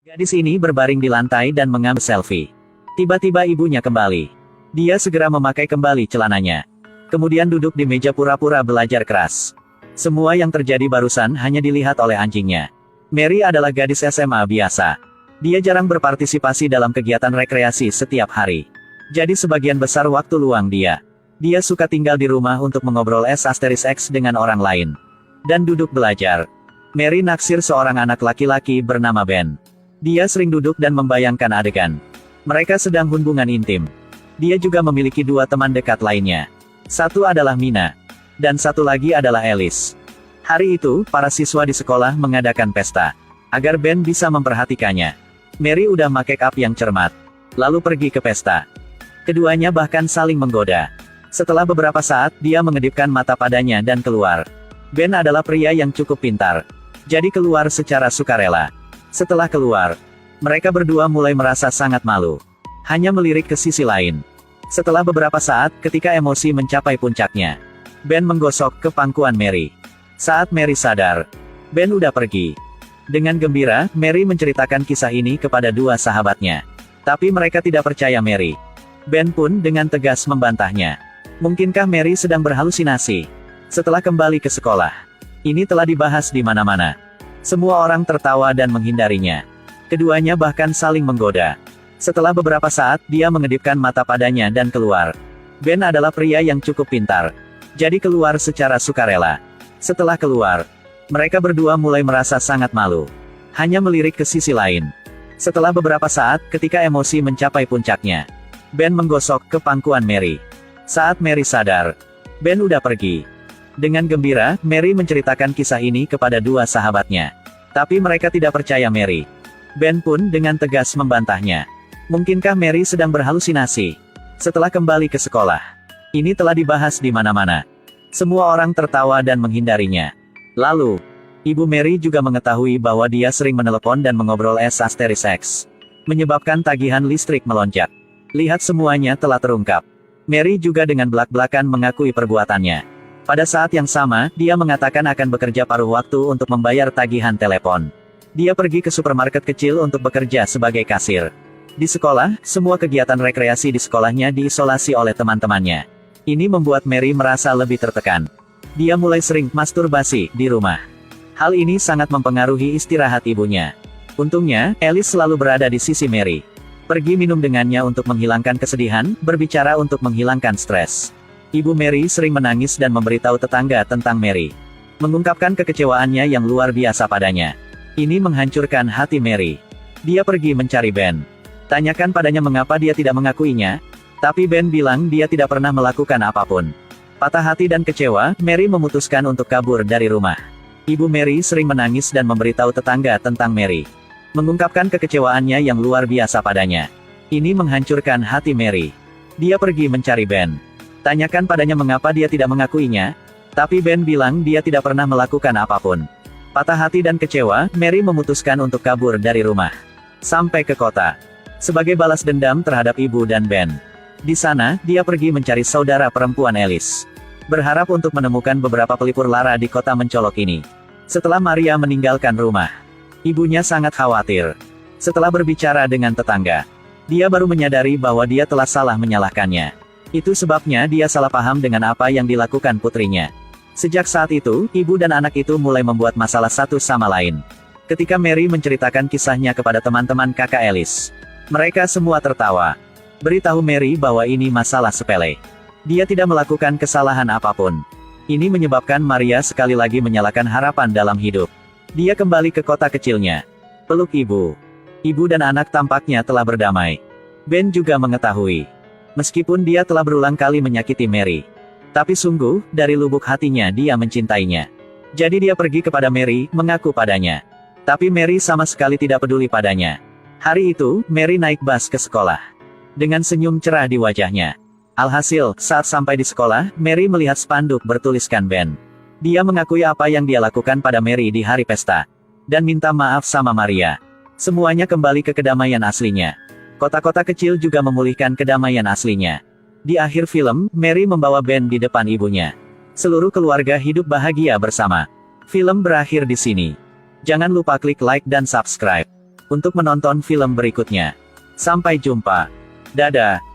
Gadis ini berbaring di lantai dan mengambil selfie. Tiba-tiba ibunya kembali. Dia segera memakai kembali celananya. Kemudian duduk di meja pura-pura belajar keras. Semua yang terjadi barusan hanya dilihat oleh anjingnya. Mary adalah gadis SMA biasa. Dia jarang berpartisipasi dalam kegiatan rekreasi setiap hari. Jadi sebagian besar waktu luang dia suka tinggal di rumah untuk mengobrol X dengan orang lain. Dan duduk belajar. Mary naksir seorang anak laki-laki bernama Ben. Dia sering duduk dan membayangkan adegan mereka sedang hubungan intim. Dia juga memiliki dua teman dekat lainnya. Satu adalah Mina. Dan satu lagi adalah Alice. Hari itu, para siswa di sekolah mengadakan pesta. Agar Ben bisa memperhatikannya. Mary udah make up yang cermat. Lalu pergi ke pesta. Keduanya bahkan saling menggoda. Setelah beberapa saat, dia mengedipkan mata padanya dan keluar. Ben adalah pria yang cukup pintar. Jadi keluar secara sukarela. Setelah keluar, mereka berdua mulai merasa sangat malu. Hanya melirik ke sisi lain. Setelah beberapa saat, ketika emosi mencapai puncaknya, Ben menggosok ke pangkuan Mary. Saat Mary sadar, Ben udah pergi. Dengan gembira, Mary menceritakan kisah ini kepada dua sahabatnya. Tapi mereka tidak percaya Mary. Ben pun dengan tegas membantahnya. Mungkinkah Mary sedang berhalusinasi? Setelah kembali ke sekolah, ini telah dibahas di mana-mana. Semua orang tertawa dan menghindarinya. Keduanya bahkan saling menggoda. Setelah beberapa saat, dia mengedipkan mata padanya dan keluar. Ben adalah pria yang cukup pintar. Jadi keluar secara sukarela. Setelah keluar, mereka berdua mulai merasa sangat malu. Hanya melirik ke sisi lain. Setelah beberapa saat, ketika emosi mencapai puncaknya, Ben menggosok ke pangkuan Mary. Saat Mary sadar, Ben udah pergi. Dengan gembira, Mary menceritakan kisah ini kepada dua sahabatnya. Tapi mereka tidak percaya Mary. Ben pun dengan tegas membantahnya. Mungkinkah Mary sedang berhalusinasi? Setelah kembali ke sekolah, ini telah dibahas di mana-mana. Semua orang tertawa dan menghindarinya. Lalu, ibu Mary juga mengetahui bahwa dia sering menelepon dan mengobrol X, menyebabkan tagihan listrik melonjak. Lihat semuanya telah terungkap. Mary juga dengan belak-belakan mengakui perbuatannya. Pada saat yang sama, dia mengatakan akan bekerja paruh waktu untuk membayar tagihan telepon. Dia pergi ke supermarket kecil untuk bekerja sebagai kasir. Di sekolah, semua kegiatan rekreasi di sekolahnya diisolasi oleh teman-temannya. Ini membuat Mary merasa lebih tertekan. Dia mulai sering masturbasi di rumah. Hal ini sangat mempengaruhi istirahat ibunya. Untungnya, Alice selalu berada di sisi Mary. Pergi minum dengannya untuk menghilangkan kesedihan, berbicara untuk menghilangkan stres. Ibu Mary sering menangis dan memberitahu tetangga tentang Mary. Mengungkapkan kekecewaannya yang luar biasa padanya. Ini menghancurkan hati Mary. Dia pergi mencari Ben. Tanyakan padanya mengapa dia tidak mengakuinya. Tapi Ben bilang dia tidak pernah melakukan apapun. Patah hati dan kecewa, Mary memutuskan untuk kabur dari rumah. Ibu Mary sering menangis dan memberitahu tetangga tentang Mary. Mengungkapkan kekecewaannya yang luar biasa padanya. Ini menghancurkan hati Mary. Dia pergi mencari Ben. Tanyakan padanya mengapa dia tidak mengakuinya. Tapi Ben bilang dia tidak pernah melakukan apapun. Patah hati dan kecewa, Mary memutuskan untuk kabur dari rumah. Sampai ke kota. Sebagai balas dendam terhadap ibu dan Ben. Di sana, dia pergi mencari saudara perempuan Alice. Berharap untuk menemukan beberapa pelipur lara di kota mencolok ini. Setelah Maria meninggalkan rumah, ibunya sangat khawatir. Setelah berbicara dengan tetangga, dia baru menyadari bahwa dia telah salah menyalahkannya. Itu sebabnya dia salah paham dengan apa yang dilakukan putrinya. Sejak saat itu, ibu dan anak itu mulai membuat masalah satu sama lain. Ketika Mary menceritakan kisahnya kepada teman-teman kakak Alice, mereka semua tertawa. Beritahu Mary bahwa ini masalah sepele. Dia tidak melakukan kesalahan apapun. Ini menyebabkan Maria sekali lagi menyalahkan harapan dalam hidup. Dia kembali ke kota kecilnya. Peluk ibu. Ibu dan anak tampaknya telah berdamai. Ben juga mengetahui. Meskipun dia telah berulang kali menyakiti Mary. Tapi sungguh, dari lubuk hatinya dia mencintainya. Jadi dia pergi kepada Mary, mengaku padanya. Tapi Mary sama sekali tidak peduli padanya. Hari itu, Mary naik bus ke sekolah. Dengan senyum cerah di wajahnya. Alhasil, saat sampai di sekolah, Mary melihat spanduk bertuliskan Ben. Dia mengakui apa yang dia lakukan pada Mary di hari pesta. Dan minta maaf sama Maria. Semuanya kembali ke kedamaian aslinya. Kota-kota kecil juga memulihkan kedamaian aslinya. Di akhir film, Mary membawa Ben di depan ibunya. Seluruh keluarga hidup bahagia bersama. Film berakhir di sini. Jangan lupa klik like dan subscribe. untuk menonton film berikutnya. Sampai jumpa. Dadah.